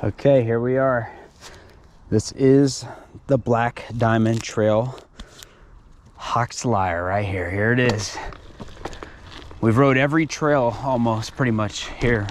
Okay, here we are. This is the Black Diamond Trail Hawks Lair right here. Here it is. We've rode every trail almost pretty much here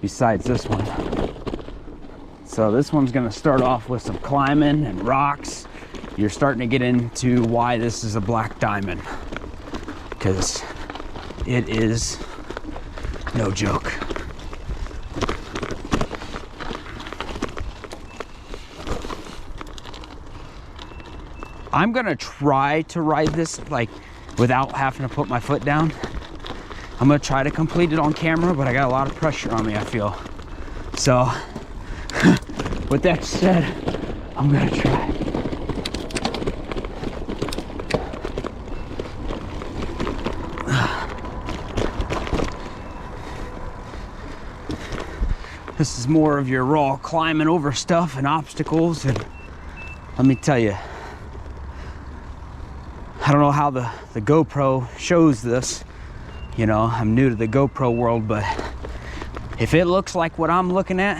besides this one. So this one's gonna start off with some climbing and rocks. You're starting to get into why this is a Black Diamond, because it is no joke. I'm gonna try to ride this like without having to put my foot down. I'm gonna try to complete it on camera, but I got a lot of pressure on me, I feel. So, with that said, I'm gonna try. This is more of your raw climbing over stuff and obstacles, and let me tell you, I don't know how the GoPro shows this. You know, I'm new to the GoPro world, but if it looks like what I'm looking at,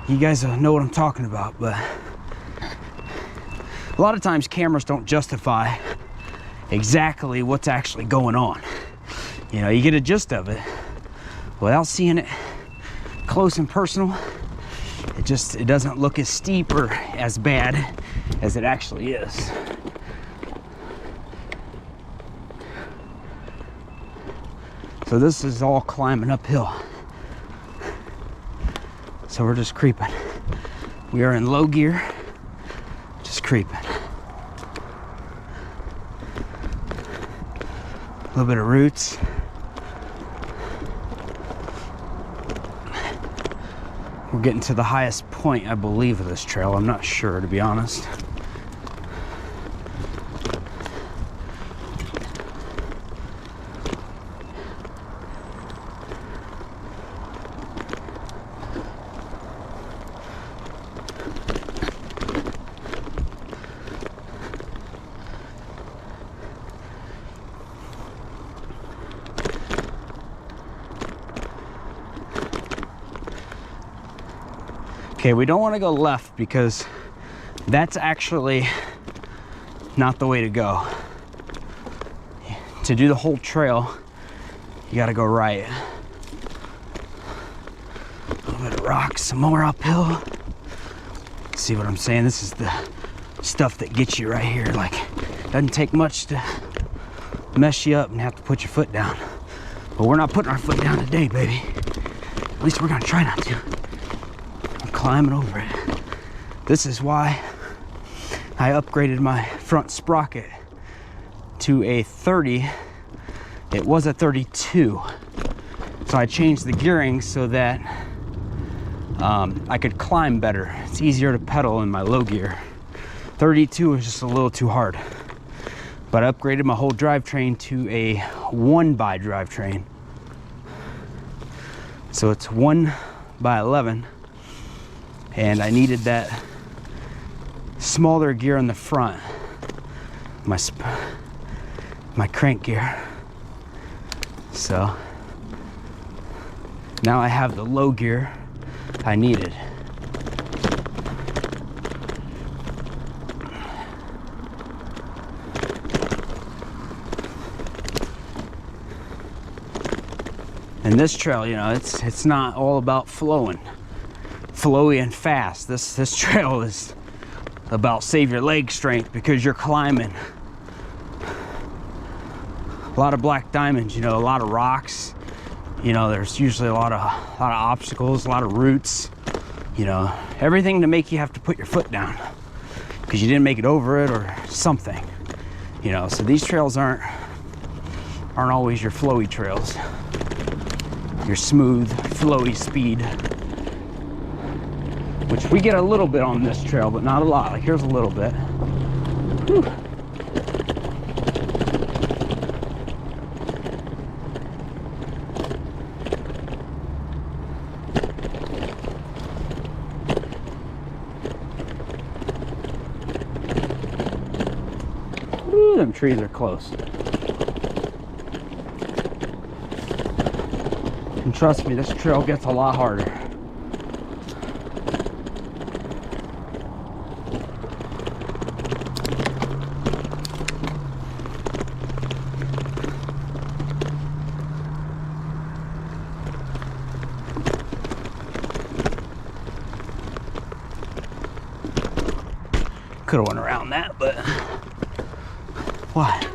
you guys know what I'm talking about. But a lot of times cameras don't justify exactly what's actually going on. You know, you get a gist of it without seeing it close and personal. It doesn't look as steep or as bad as it actually is. So this is all climbing uphill. So we're just creeping. We are in low gear, just creeping. A little bit of roots. We're getting to the highest point, I believe, of this trail. I'm not sure, to be honest. Okay, we don't want to go left because that's actually not the way to go. To do the whole trail, you got to go right. A little bit of rocks, some more uphill. See what I'm saying? This is the stuff that gets you right here. Like, doesn't take much to mess you up and have to put your foot down. But we're not putting our foot down today, baby. At least we're gonna try not to. Climbing over it. This is why I upgraded my front sprocket to a 30. It was a 32. So I changed the gearing so that I could climb better. It's easier to pedal in my low gear. 32 is just a little too hard. But I upgraded my whole drivetrain to a 1x drivetrain. So it's 1x11. And I needed that smaller gear on the front, my crank gear. So now I have the low gear I needed. And this trail, you know, it's not all about flowy and fast. This trail is about save your leg strength because you're climbing. A lot of Black Diamonds, you know, a lot of rocks. You know, there's usually a lot of obstacles, a lot of roots. You know, everything to make you have to put your foot down because you didn't make it over it or something. You know, so these trails aren't always your flowy trails. Your smooth, flowy speed. Which we get a little bit on this trail, but not a lot. Like, here's a little bit. Whew. Ooh, them trees are close. And trust me, this trail gets a lot harder. Could have went around that, but why?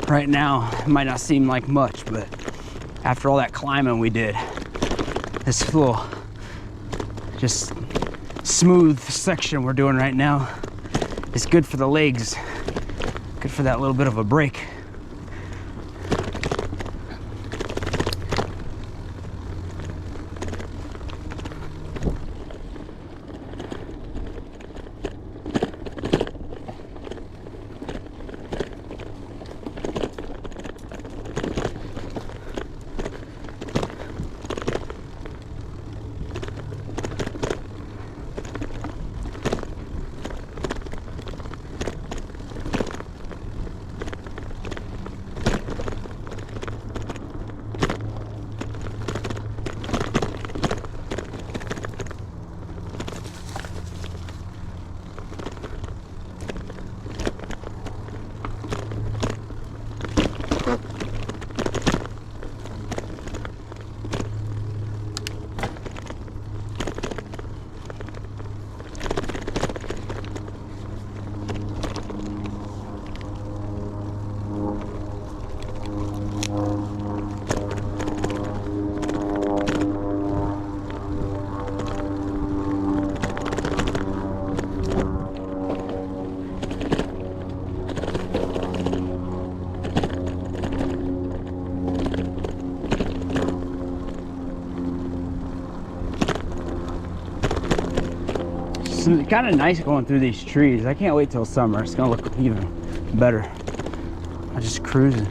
Right now, it might not seem like much, but after all that climbing we did, this little just smooth section we're doing right now is good for the legs, good for that little bit of a break. It's kind of nice going through these trees. I can't wait till summer. It's gonna look even better. I'm just cruising.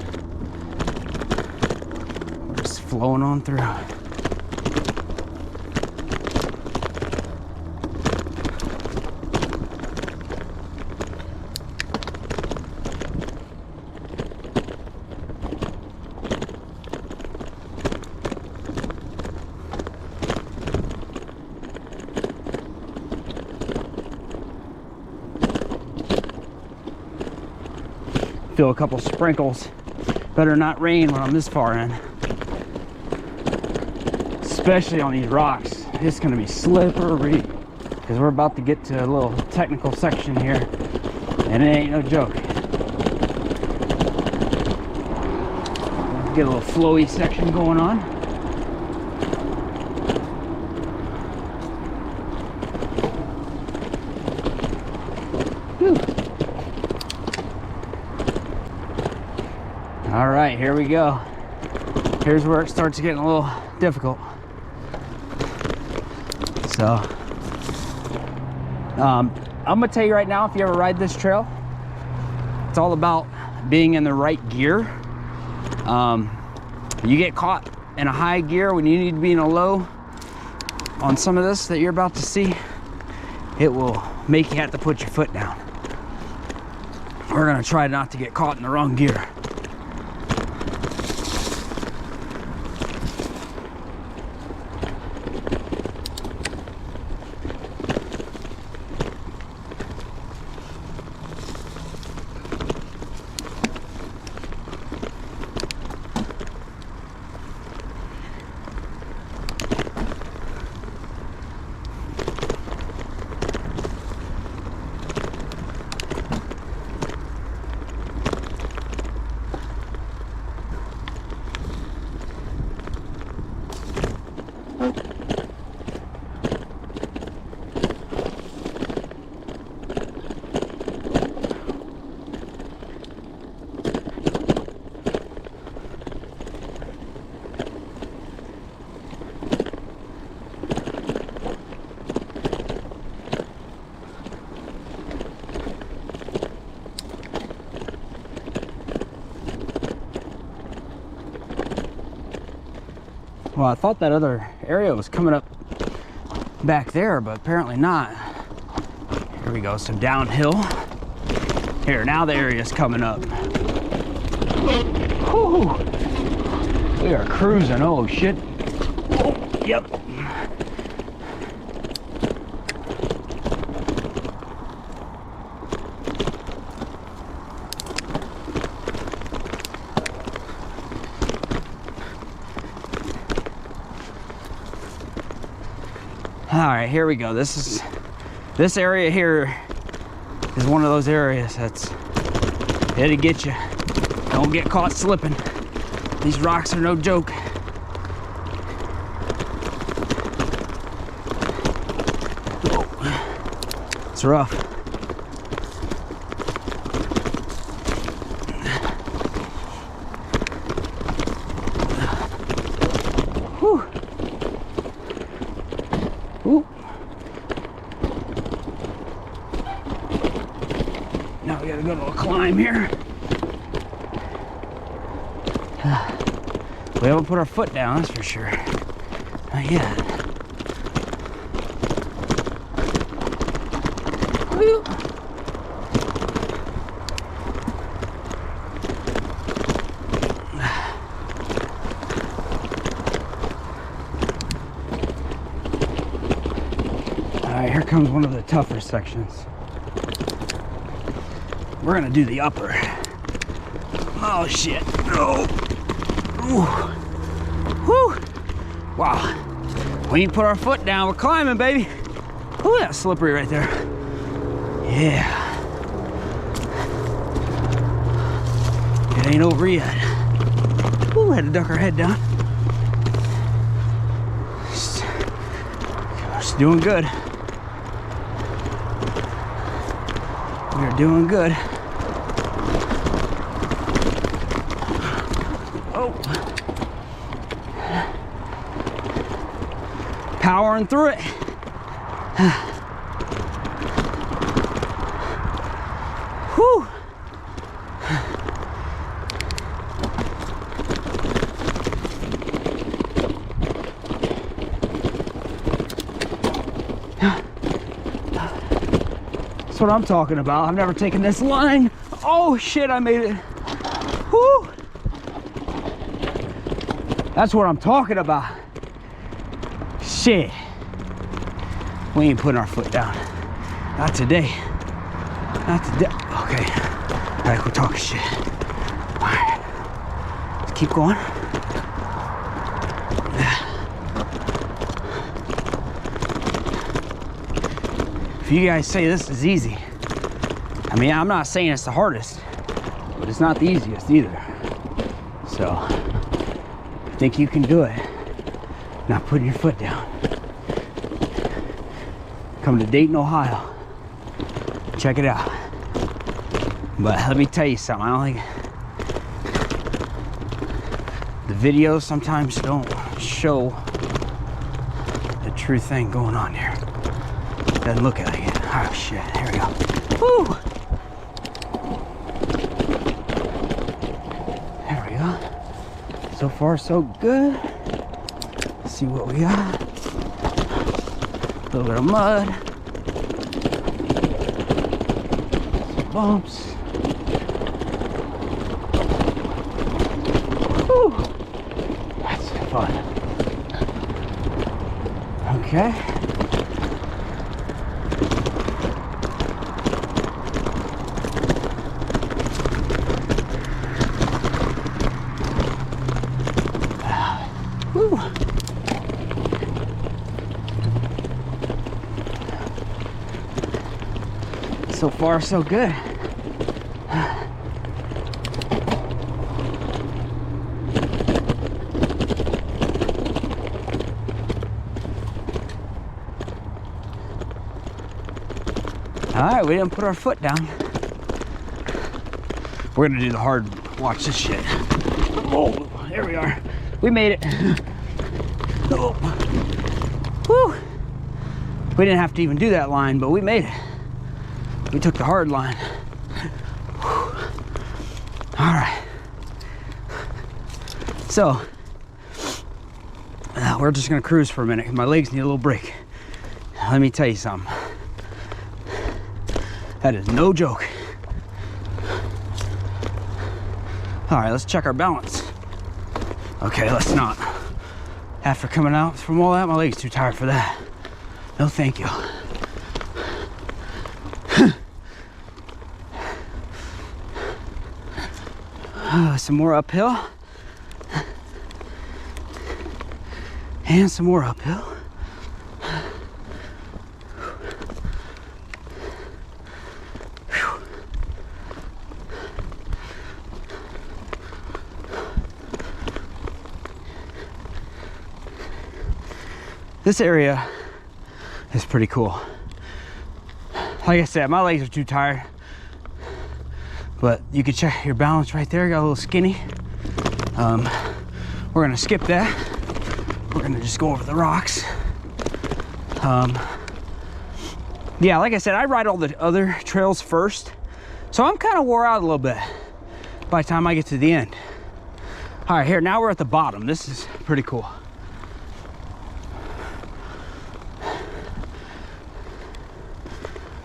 We're just flowing on through. Feel a couple sprinkles. Better not rain when I'm this far in. Especially on these rocks. It's gonna be slippery because we're about to get to a little technical section here and it ain't no joke. Get a little flowy section going on. Whew. All right, here we go. Here's where it starts getting a little difficult. So, I'm gonna tell you right now, if you ever ride this trail, it's all about being in the right gear. You get caught in a high gear when you need to be in a low on some of this that you're about to see, it will make you have to put your foot down. We're gonna try not to get caught in the wrong gear. Well, I thought that other area was coming up back there, but apparently not. Here we go, some downhill. Here, now the area's coming up. Whew. We are cruising, oh shit. Oh, yep. All right, here we go. This area here is one of those areas that's it'll get you. Don't get caught slipping. These rocks are no joke. Oh, it's rough. Whew. Ooh. Now we gotta go to a climb here. We haven't put our foot down, that's for sure. Not yet. Woo. Alright, here comes one of the tougher sections. We're gonna do the upper. Oh shit. Oh. Ooh. Whew. Wow. We ain't put our foot down. We're climbing, baby. Ooh, that's slippery right there. Yeah. It ain't over yet. Ooh, had to duck our head down. Just doing good. We are doing good. Powering through it. Whew. That's what I'm talking about. I've never taken this line. Oh shit, I made it. Whew. That's what I'm talking about. Shit. We ain't putting our foot down. Not today. Not today. Okay. Alright, we're talking shit. Alright. Let's keep going. If you guys say this is easy, I mean, I'm not saying it's the hardest, but it's not the easiest either. So, I think you can do it. Not putting your foot down. Come to Dayton, Ohio. Check it out. But let me tell you something. I don't think the videos sometimes don't show the true thing going on here. Doesn't look like it. Oh shit, here we go. Woo! There we go. So far so good. Let's see what we got. A little bit of mud. Some bumps. Whew. That's fun. Okay. Whew. So far, so good. All right, we didn't put our foot down. We're gonna do the hard, watch this shit. Oh, there we are. We made it. Oh. Whew. We didn't have to even do that line, but we made it. We took the hard line. Whew. All right. So, we're just gonna cruise for a minute. My legs need a little break. Let me tell you something. That is no joke. All right, let's check our balance. Okay, let's not. After coming out from all that, my leg's too tired for that. No, thank you. Some more uphill. And some more uphill. This area is pretty cool. Like I said, my legs are too tired, but you can check your balance right there. Got a little skinny. We're gonna skip that. We're gonna just go over the rocks. Yeah, like I said, I ride all the other trails first, so I'm kind of wore out a little bit by the time I get to the end. All right, here, now we're at the bottom. This is pretty cool.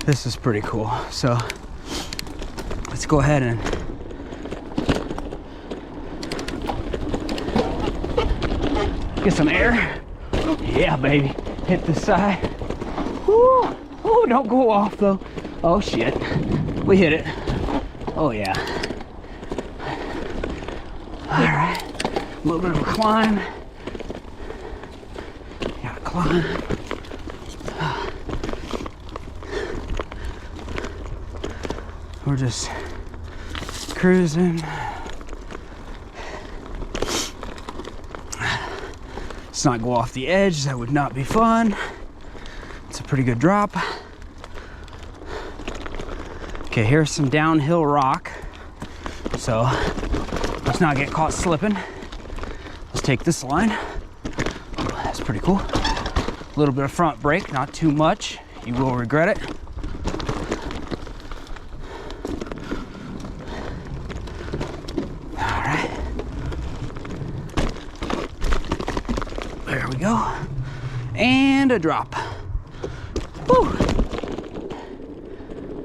This is pretty cool. So let's go ahead and get some air. Yeah, baby. Hit the side. Woo. Oh, don't go off though. Oh shit. We hit it. Oh yeah. All right. A little bit of a climb. Gotta climb. We're just cruising. Let's not go off the edge. That would not be fun. It's a pretty good drop. Okay, here's some downhill rock. So let's not get caught slipping. Let's take this line. That's pretty cool. A little bit of front brake, not too much. You will regret it. There we go. And a drop. Woo.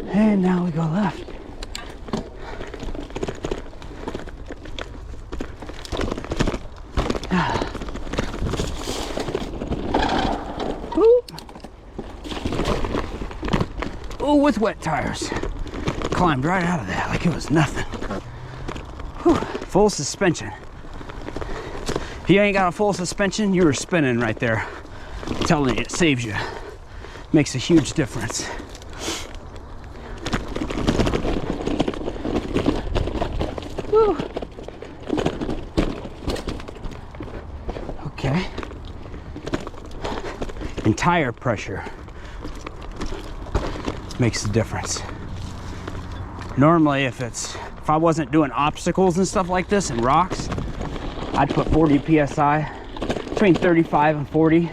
And now we go left. Oh, with wet tires. Climbed right out of that like it was nothing. Whew. Full suspension. If you ain't got a full suspension, you were spinning right there. I'm telling you, it saves you. Makes a huge difference. Woo. Okay. And tire pressure makes a difference. Normally, if I wasn't doing obstacles and stuff like this and rocks, I'd put 40 PSI, between 35 and 40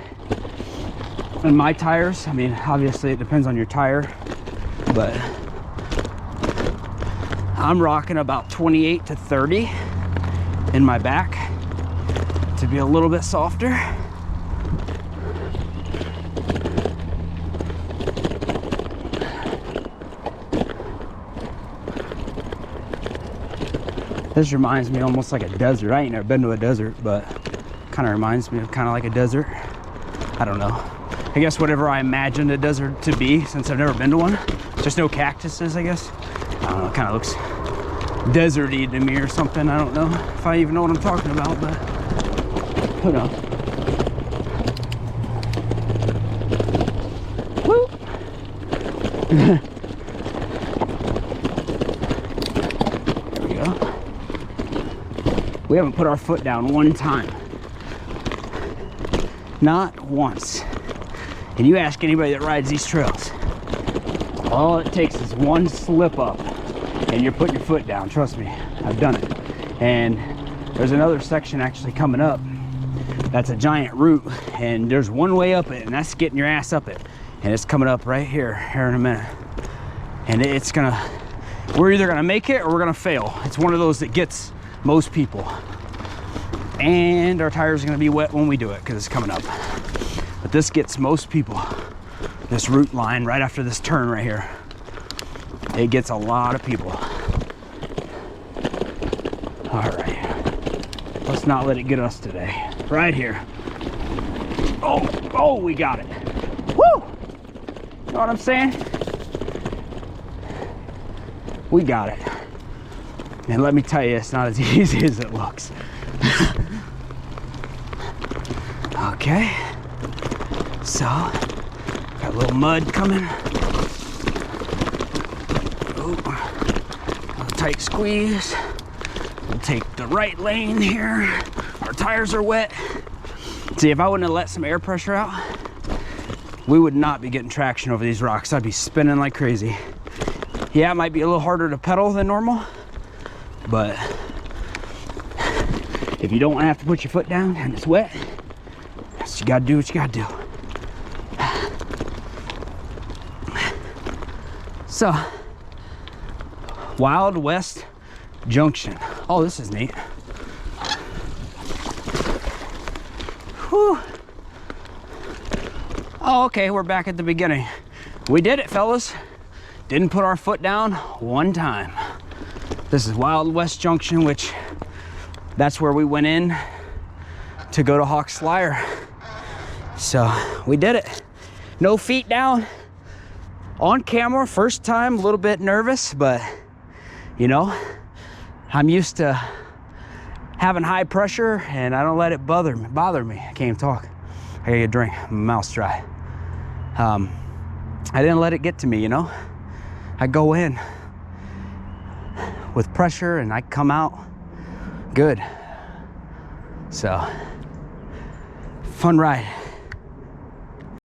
in my tires. I mean, obviously it depends on your tire, but I'm rocking about 28 to 30 in my back to be a little bit softer. This reminds me almost like a desert. I ain't never been to a desert, but kind of reminds me of kind of like a desert. I don't know. I guess whatever I imagined a desert to be, since I've never been to one. Just no cactuses, I guess. I don't know, it kind of looks deserty to me or something. I don't know if I even know what I'm talking about, but who knows. Woo! We haven't put our foot down one time. Not once. And you ask anybody that rides these trails, all it takes is one slip up and you're putting your foot down. Trust me, I've done it. And there's another section actually coming up that's a giant root, and there's one way up it, and that's getting your ass up it. And it's coming up right here in a minute. And it's gonna, we're either gonna make it or we're gonna fail. It's one of those that gets most people. And our tires are gonna be wet when we do it because it's coming up. But this gets most people, this root line right after this turn right here. It gets a lot of people. All right, let's not let it get us today. Right here. Oh, we got it. Woo! You know what I'm saying? We got it. And let me tell you, it's not as easy as it looks. Okay. So, got a little mud coming. Ooh, a tight squeeze. We'll take the right lane here. Our tires are wet. See, if I wouldn't have let some air pressure out, we would not be getting traction over these rocks. I'd be spinning like crazy. Yeah, it might be a little harder to pedal than normal, but if you don't want to have to put your foot down and it's wet, you gotta do what you gotta do. So, Wild West Junction. Oh, this is neat. Whew. Oh, okay, we're back at the beginning. We did it, fellas. Didn't put our foot down one time. This is Wild West Junction, which that's where we went in to go to Hawk's Lair. So we did it. No feet down on camera. First time, a little bit nervous, but you know, I'm used to having high pressure and I don't let it bother me. I can't even talk. I gotta get a drink, my mouth's dry. I didn't let it get to me, you know? I go in with pressure and I come out good. So, fun ride.